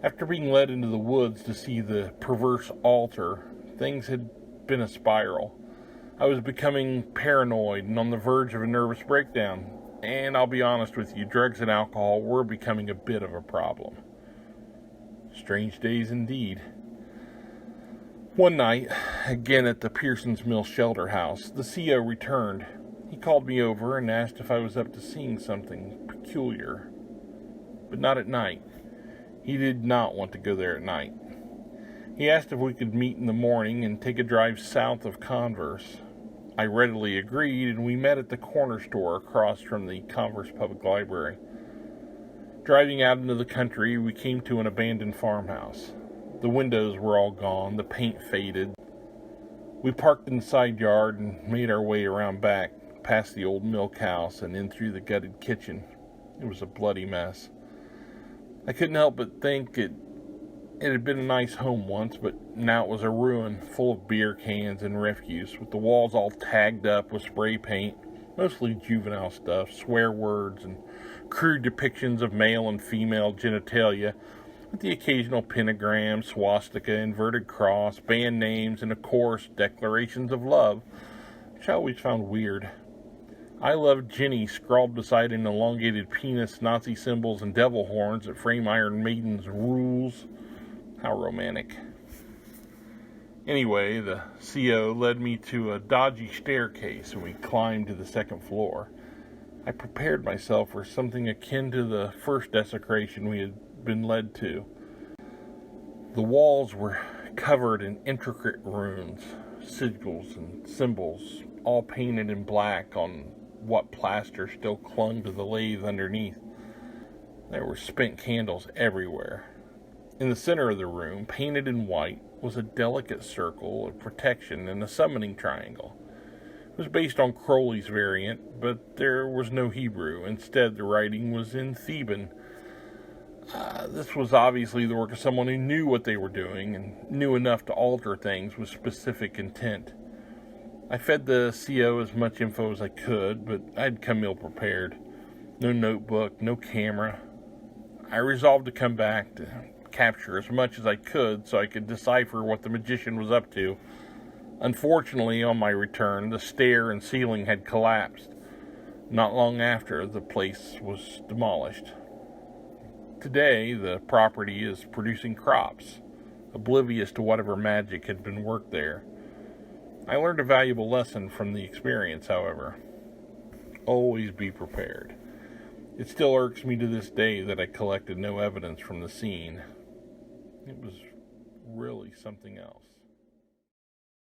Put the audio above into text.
After being led into the woods to see the perverse altar, things had been a spiral. I was becoming paranoid and on the verge of a nervous breakdown. And I'll be honest with you, drugs and alcohol were becoming a bit of a problem. Strange days indeed. One night, again at the Pearson's Mill shelter house, the CO returned. He called me over and asked if I was up to seeing something peculiar. But not at night. He did not want to go there at night. He asked if we could meet in the morning and take a drive south of Converse. I readily agreed, and we met at the corner store across from the Converse Public Library. Driving out into the country, we came to an abandoned farmhouse. The windows were all gone, the paint faded. We parked in the side yard and made our way around back, past the old milk house and in through the gutted kitchen. It was a bloody mess. I couldn't help but think it had been a nice home once, but now it was a ruin full of beer cans and refuse, with the walls all tagged up with spray paint, mostly juvenile stuff, swear words, and crude depictions of male and female genitalia, with the occasional pentagram, swastika, inverted cross, band names, and of course, declarations of love, which I always found weird. I love Jenny scrawled beside an elongated penis, Nazi symbols, and devil horns that frame Iron Maiden's rules. How romantic. Anyway, the CO led me to a dodgy staircase and we climbed to the second floor. I prepared myself for something akin to the first desecration we had been led to. The walls were covered in intricate runes, sigils, and symbols, all painted in black on what plaster still clung to the lathe underneath. There were spent candles everywhere. In the center of the room, painted in white, was a delicate circle of protection and a summoning triangle. It was based on Crowley's variant, but there was no Hebrew. Instead, the writing was in Theban. This was obviously the work of someone who knew what they were doing and knew enough to alter things with specific intent. I fed the CO as much info as I could, but I'd come ill-prepared. No notebook, no camera. I resolved to come back to capture as much as I could so I could decipher what the magician was up to. Unfortunately, on my return, the stair and ceiling had collapsed. Not long after, the place was demolished. Today, the property is producing crops, oblivious to whatever magic had been worked there. I learned a valuable lesson from the experience, however. Always be prepared. It still irks me to this day that I collected no evidence from the scene. It was really something else.